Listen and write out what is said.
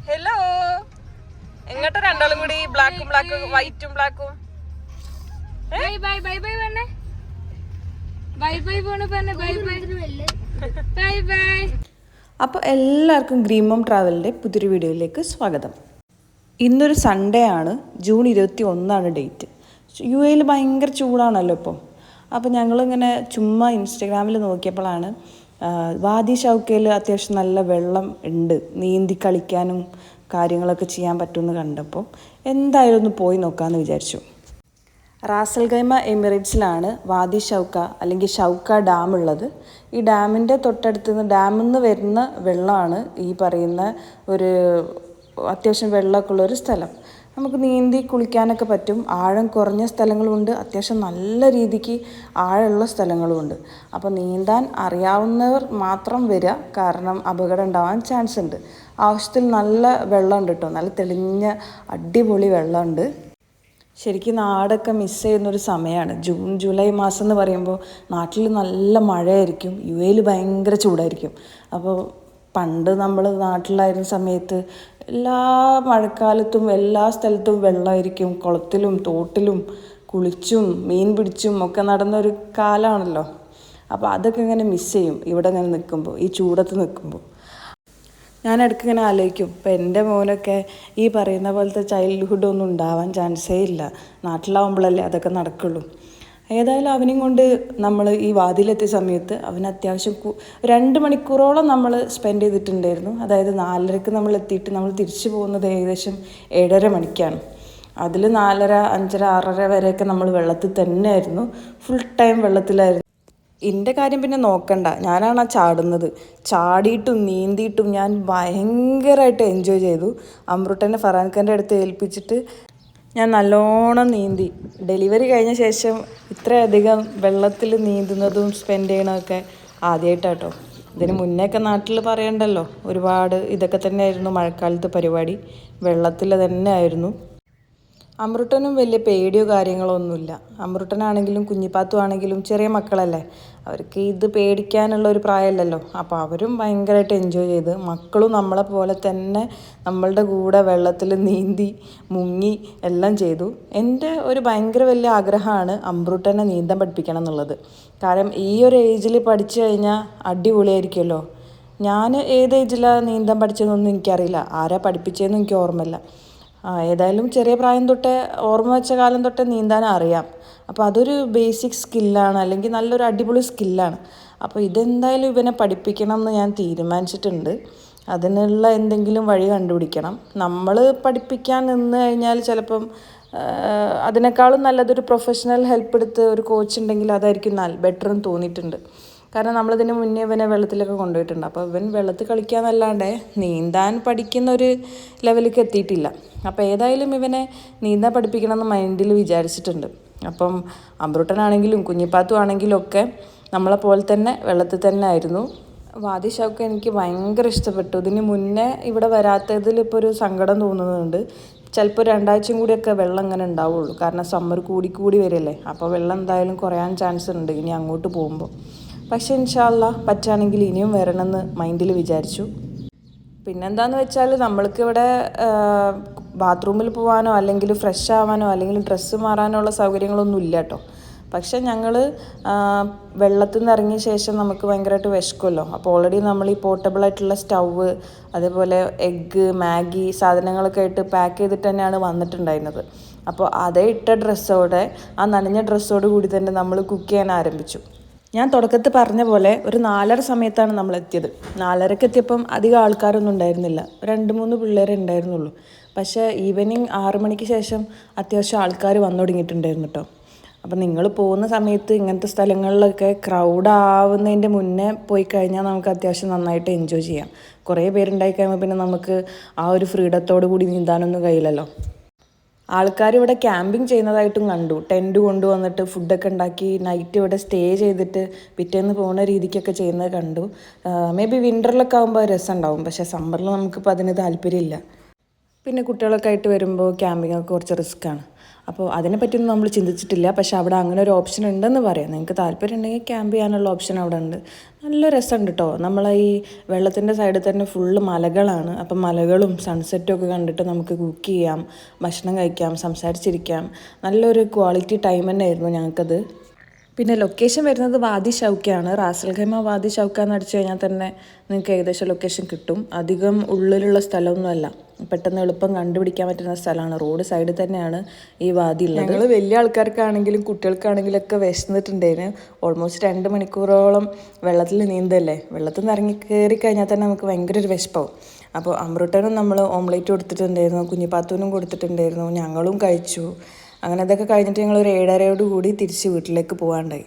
Hello, എങ്ങോട്ടാ രണ്ടാളും കൂടി? ബ്ലാക്കും വൈറ്റും ബ്ലാക്കും. ബൈ ബൈ ബൈ ബൈ പറഞ്ഞേ. ബൈ ബൈ പോണ പറഞ്ഞേ. Bye bye bye bye. അപ്പോൾ എല്ലാവർക്കും ഗ്രീൻ മോം ട്രാവലിൻ്റെ പുതിയൊരു വീഡിയോയിലേക്ക് സ്വാഗതം. ഇന്നൊരു സൺഡേ ആണ്, ജൂൺ 21 ഡേറ്റ്. UAയിൽ ഭയങ്കര ചൂടാണല്ലോ ഇപ്പോൾ. അപ്പോൾ ഞങ്ങളിങ്ങനെ ചുമ്മാ ഇൻസ്റ്റഗ്രാമിൽ നോക്കിയപ്പോഴാണ് വാദി ഷൗക്കയിൽ അത്യാവശ്യം നല്ല വെള്ളം ഉണ്ട്, നീന്തി കളിക്കാനും കാര്യങ്ങളൊക്കെ ചെയ്യാൻ പറ്റുമെന്ന് കണ്ടപ്പോൾ എന്തായാലും ഒന്ന് പോയി നോക്കാമെന്ന് വിചാരിച്ചു. റാസൽ ഖൈമ എമിറേറ്റ്സിലാണ് വാദി ഷൗക്ക അല്ലെങ്കിൽ ഷൗക്ക ഡാം ഉള്ളത്. ഈ ഡാമിൻ്റെ തൊട്ടടുത്ത് നിന്ന് ഡാമിൽ നിന്ന് വരുന്ന വെള്ളമാണ് ഈ പറയുന്ന ഒരു അത്യാവശ്യം വെള്ളമൊക്കെ ഉള്ളൊരു സ്ഥലം. നമുക്ക് നീന്തി കുളിക്കാനൊക്കെ പറ്റും. ആഴം കുറഞ്ഞ സ്ഥലങ്ങളുമുണ്ട്, അത്യാവശ്യം നല്ല രീതിക്ക് ആഴമുള്ള സ്ഥലങ്ങളുമുണ്ട്. അപ്പോൾ നീന്താൻ അറിയാവുന്നവർ മാത്രം വരിക, കാരണം അപകടം ഉണ്ടാവാൻ ചാൻസ് ഉണ്ട്. ആവശ്യത്തിൽ നല്ല വെള്ളമുണ്ട് കേട്ടോ, നല്ല തെളിഞ്ഞ അടിപൊളി വെള്ളമുണ്ട്. ശരിക്കും നാടൊക്കെ മിസ് ചെയ്യുന്നൊരു സമയമാണ് ജൂൺ ജൂലൈ മാസം എന്ന് പറയുമ്പോൾ. നാട്ടിൽ നല്ല മഴയായിരിക്കും, UAയിൽ ഭയങ്കര ചൂടായിരിക്കും. അപ്പോൾ പണ്ട് നമ്മൾ നാട്ടിലായിരുന്ന സമയത്ത് എല്ലാ മഴക്കാലത്തും എല്ലാ സ്ഥലത്തും വെള്ളമായിരിക്കും. കുളത്തിലും തോട്ടിലും കുളിച്ചും മീൻ പിടിച്ചും ഒക്കെ നടന്നൊരു കാലമാണല്ലോ. അപ്പോൾ അതൊക്കെ ഇങ്ങനെ മിസ് ചെയ്യും ഇവിടെ ഇങ്ങനെ നിൽക്കുമ്പോൾ, ഈ ചൂടത്ത് നിൽക്കുമ്പോൾ. ഞാനിടയ്ക്ക് ഇങ്ങനെ ആലോചിക്കും, ഇപ്പോൾ എൻ്റെ മോനൊക്കെ ഈ പറയുന്ന പോലത്തെ ചൈൽഡ്ഹുഡൊന്നും ഉണ്ടാവാൻ ചാൻസേ ഇല്ല. നാട്ടിലാവുമ്പോഴല്ലേ അതൊക്കെ നടക്കുള്ളൂ. ഏതായാലും അവനെയും കൊണ്ട് നമ്മൾ ഈ വാതിലെത്തിയ സമയത്ത് അവന് അത്യാവശ്യം 2 മണിക്കൂറോളം നമ്മൾ സ്പെൻഡ് ചെയ്തിട്ടുണ്ടായിരുന്നു. അതായത് 4:30 നമ്മൾ എത്തിയിട്ട് നമ്മൾ തിരിച്ചു പോകുന്നത് ഏകദേശം 7:30 മണിക്കാണ്. അതിൽ 4:30, 5:30, 6:30 വരെയൊക്കെ നമ്മൾ വെള്ളത്തിൽ തന്നെയായിരുന്നു, ഫുൾ ടൈം വെള്ളത്തിലായിരുന്നു. എൻ്റെ കാര്യം പിന്നെ നോക്കണ്ട, ഞാനാണ് ചാടുന്നത്. ചാടിയിട്ടും നീന്തിയിട്ടും ഞാൻ ഭയങ്കരമായിട്ട് എൻജോയ് ചെയ്തു. അമ്രുട്ടനെ ഫറാൻഖാൻ്റെ അടുത്ത് ഏൽപ്പിച്ചിട്ട് ഞാൻ നല്ലോണം നീന്തി. ഡെലിവറി കഴിഞ്ഞ ശേഷം ഇത്രയധികം വെള്ളത്തിൽ നീന്തുന്നതും സ്പെൻഡ് ചെയ്യണമൊക്കെ ആദ്യമായിട്ടാട്ടോ. ഇതിന് മുന്നേയൊക്കെ നാട്ടിൽ പറയണ്ടല്ലോ, ഒരുപാട് ഇതൊക്കെ തന്നെയായിരുന്നു മഴക്കാലത്ത് പരിപാടി, വെള്ളത്തിൽ തന്നെ ആയിരുന്നു. അമ്രുട്ടനും വലിയ പേടിയോ കാര്യങ്ങളോ ഒന്നുമില്ല. അമ്രുട്ടനാണെങ്കിലും കുഞ്ഞിപ്പാത്തു ആണെങ്കിലും ചെറിയ മക്കളല്ലേ, അവർക്ക് ഇത് പേടിക്കാനുള്ള ഒരു പ്രായമല്ലല്ലോ. അപ്പോൾ അവരും ഭയങ്കരമായിട്ട് എൻജോയ് ചെയ്ത്, മക്കളും നമ്മളെ പോലെ തന്നെ നമ്മളുടെ കൂടെ വെള്ളത്തിൽ നീന്തി മുങ്ങി എല്ലാം ചെയ്തു. എൻ്റെ ഒരു ഭയങ്കര വലിയ ആഗ്രഹമാണ് അമ്രുട്ടനെ നീന്താൻ പഠിപ്പിക്കണം എന്നുള്ളത്. കാരണം ഈ ഒരു ഏജിൽ പഠിച്ചു കഴിഞ്ഞാൽ അടിപൊളിയായിരിക്കുമല്ലോ. ഞാൻ ഏത് ഏജിലാണ് നീന്താൻ പഠിച്ചതെന്നൊന്നും എനിക്കറിയില്ല, ആരാ പഠിപ്പിച്ചതെന്നും എനിക്ക് ഓർമ്മയില്ല. ഏതായാലും ചെറിയ പ്രായം തൊട്ടേ, ഓർമ്മ വെച്ച കാലം തൊട്ടേ നീന്താൻ അറിയാം. അപ്പോൾ അതൊരു ബേസിക് സ്കില്ലാണ്, അല്ലെങ്കിൽ നല്ലൊരു അടിപൊളി സ്കില്ലാണ്. അപ്പോൾ ഇതെന്തായാലും ഇവനെ പഠിപ്പിക്കണം എന്ന് ഞാൻ തീരുമാനിച്ചിട്ടുണ്ട്. അതിനുള്ള എന്തെങ്കിലും വഴി കണ്ടുപിടിക്കണം. നമ്മൾ പഠിപ്പിക്കാൻ നിന്ന് കഴിഞ്ഞാൽ ചിലപ്പം അതിനേക്കാളും നല്ലതൊരു പ്രൊഫഷണൽ ഹെൽപ്പ് എടുത്ത് ഒരു കോച്ച് ഉണ്ടെങ്കിൽ അതായിരിക്കും ബെറ്റർ എന്ന് തോന്നിയിട്ടുണ്ട്. കാരണം നമ്മളിതിന് മുന്നേ ഇവനെ വെള്ളത്തിലൊക്കെ കൊണ്ടുപോയിട്ടുണ്ട്. അപ്പോൾ ഇവൻ വെള്ളത്തിൽ കളിക്കാന്നല്ലാണ്ട് നീന്താൻ പഠിക്കുന്ന ഒരു ലെവലിലേക്ക് എത്തിയിട്ടില്ല. അപ്പോൾ ഏതായാലും ഇവനെ നീന്താൻ പഠിപ്പിക്കണമെന്ന് മൈൻഡിൽ വിചാരിച്ചിട്ടുണ്ട്. അപ്പം അമ്രുട്ടനാണെങ്കിലും കുഞ്ഞിപ്പാത്തു ആണെങ്കിലും ഒക്കെ നമ്മളെപ്പോലെ തന്നെ വെള്ളത്തിൽ തന്നെ ആയിരുന്നു. വാദി ഷൗക്ക എനിക്ക് ഭയങ്കര ഇഷ്ടപ്പെട്ടു. ഇതിന് മുന്നേ ഇവിടെ വരാത്തതിൽ ഇപ്പോൾ ഒരു സങ്കടം തോന്നുന്നുണ്ട്. ചിലപ്പോൾ 2 ആഴ്ചയും കൂടിയൊക്കെ വെള്ളം ഇങ്ങനെ ഉണ്ടാവുള്ളൂ, കാരണം സമ്മർ കൂടി വരില്ലേ. അപ്പോൾ വെള്ളം എന്തായാലും കുറയാൻ ചാൻസ് ഉണ്ട് ഇനി അങ്ങോട്ട് പോകുമ്പോൾ. പക്ഷേ ഇൻഷാ അല്ലാഹ് പറ്റുകയാണെങ്കിൽ ഇനിയും വരണമെന്ന് മൈൻഡിൽ വിചാരിച്ചു. പിന്നെന്താന്ന് വെച്ചാൽ നമ്മൾക്ക് ഇവിടെ ബാത്റൂമിൽ പോകാനോ അല്ലെങ്കിൽ ഫ്രഷ് ആവാനോ അല്ലെങ്കിൽ ഡ്രസ്സ് മാറാനോ സൗകര്യങ്ങളൊന്നും ഇല്ല കേട്ടോ. പക്ഷേ ഞങ്ങൾ വെള്ളത്തിൽ നിന്ന് ഇറങ്ങിയ ശേഷം നമുക്ക് ഭയങ്കരമായിട്ട് വിശക്കുമല്ലോ. അപ്പോൾ ഓൾറെഡി നമ്മൾ ഈ പോർട്ടബിളായിട്ടുള്ള സ്റ്റൗവ്, അതേപോലെ എഗ്ഗ്, മാഗി സാധനങ്ങളൊക്കെ ആയിട്ട് പാക്ക് ചെയ്തിട്ട് തന്നെയാണ് വന്നിട്ടുണ്ടായിരുന്നത്. അപ്പോൾ അതേ ഇട്ട ഡ്രസ്സോടെ, ആ നനഞ്ഞ ഡ്രസ്സോട് കൂടി തന്നെ നമ്മൾ കുക്ക് ചെയ്യാൻ ആരംഭിച്ചു. ഞാൻ തുടക്കത്തിൽ പറഞ്ഞ പോലെ ഒരു 4:30 സമയത്താണ് നമ്മൾ എത്തിയത്. 4:30 എത്തിയപ്പം അധികം ആൾക്കാരൊന്നും ഉണ്ടായിരുന്നില്ല, 2-3 പിള്ളേരെ ഉണ്ടായിരുന്നുള്ളൂ. പക്ഷേ ഈവനിങ് 6 മണിക്ക് ശേഷം അത്യാവശ്യം ആൾക്കാർ വന്നു തുടങ്ങിയിട്ടുണ്ടായിരുന്നു കേട്ടോ. അപ്പം നിങ്ങൾ പോകുന്ന സമയത്ത് ഇങ്ങനത്തെ സ്ഥലങ്ങളിലൊക്കെ ക്രൗഡ് ആവുന്നതിൻ്റെ മുന്നേ പോയി കഴിഞ്ഞാൽ നമുക്ക് അത്യാവശ്യം നന്നായിട്ട് എൻജോയ് ചെയ്യാം. കുറേ പേരുണ്ടായി കഴിയുമ്പോൾ പിന്നെ നമുക്ക് ആ ഒരു ഫ്രീഡത്തോടു കൂടി നീന്താനൊന്നും കഴിയില്ലല്ലോ. ആൾക്കാർ ഇവിടെ ക്യാമ്പിങ് ചെയ്യുന്നതായിട്ടും കണ്ടു. ടെൻറ്റ് കൊണ്ടുവന്നിട്ട് ഫുഡൊക്കെ ഉണ്ടാക്കി നൈറ്റ് ഇവിടെ സ്റ്റേ ചെയ്തിട്ട് പിറ്റേന്ന് പോകുന്ന രീതിക്കൊക്കെ ചെയ്യുന്നത് കണ്ടു. മേ ബി വിൻ്ററിലൊക്കെ ആകുമ്പോൾ രസമുണ്ടാവും, പക്ഷേ സമ്മറിൽ നമുക്കിപ്പോൾ അതിന് താല്പര്യമില്ല. പിന്നെ കുട്ടികളൊക്കെ ആയിട്ട് വരുമ്പോൾ ക്യാമ്പിങ്ങൊക്കെ കുറച്ച് റിസ്ക്കാണ്. അപ്പോൾ അതിനെപ്പറ്റിയൊന്നും നമ്മൾ ചിന്തിച്ചിട്ടില്ല. പക്ഷെ അവിടെ അങ്ങനെ ഒരു ഓപ്ഷൻ ഉണ്ടെന്ന് പറയാം. നിങ്ങൾക്ക് താല്പര്യം ഉണ്ടെങ്കിൽ ക്യാമ്പ് ചെയ്യാനുള്ള ഓപ്ഷൻ അവിടെ ഉണ്ട്. നല്ല രസമുണ്ട് കേട്ടോ. നമ്മളെ ഈ വെള്ളത്തിൻ്റെ സൈഡിൽ തന്നെ ഫുള്ള് മലകളാണ്. അപ്പം മലകളും സൺസെറ്റും ഒക്കെ കണ്ടിട്ട് നമുക്ക് കുക്ക് ചെയ്യാം, ഭക്ഷണം കഴിക്കാം, സംസാരിച്ചിരിക്കാം. നല്ലൊരു ക്വാളിറ്റി ടൈം തന്നെയായിരുന്നു ഞങ്ങൾക്കത്. പിന്നെ ലൊക്കേഷൻ വരുന്നത് വാദി ഷൗക്കയാണ്. റാസൽ ഖൈമ വാദി ഷൗക്ക എന്ന് അടിച്ചു കഴിഞ്ഞാൽ തന്നെ നിങ്ങൾക്ക് ഏകദേശം ലൊക്കേഷൻ കിട്ടും. അധികം ഉള്ളിലുള്ള സ്ഥലമൊന്നുമല്ല, പെട്ടെന്ന് എളുപ്പം കണ്ടുപിടിക്കാൻ പറ്റുന്ന സ്ഥലമാണ്. റോഡ് സൈഡിൽ തന്നെയാണ് ഈ വാദി ഉള്ളത്. ഞങ്ങൾ വലിയ ആൾക്കാർക്കാണെങ്കിലും കുട്ടികൾക്കാണെങ്കിലും ഒക്കെ വിശന്നിട്ടുണ്ടായിരുന്നു. ഓൾമോസ്റ്റ് 2 മണിക്കൂറോളം വെള്ളത്തിൽ നീന്തല്ലേ. വെള്ളത്തിൽ നിന്ന് ഇറങ്ങി കയറി കഴിഞ്ഞാൽ തന്നെ നമുക്ക് ഭയങ്കര ഒരു വിശപ്പാവും. അപ്പോൾ അമൃട്ടനും നമ്മൾ ഓംലേറ്റ് കൊടുത്തിട്ടുണ്ടായിരുന്നു, കുഞ്ഞിപ്പാത്തൂനും കൊടുത്തിട്ടുണ്ടായിരുന്നു, ഞങ്ങളും കഴിച്ചു. അങ്ങനെ അതൊക്കെ കഴിഞ്ഞിട്ട് ഞങ്ങൾ ഒരു 7:30 കൂടി തിരിച്ച് വീട്ടിലേക്ക് പോകാണ്ടായി.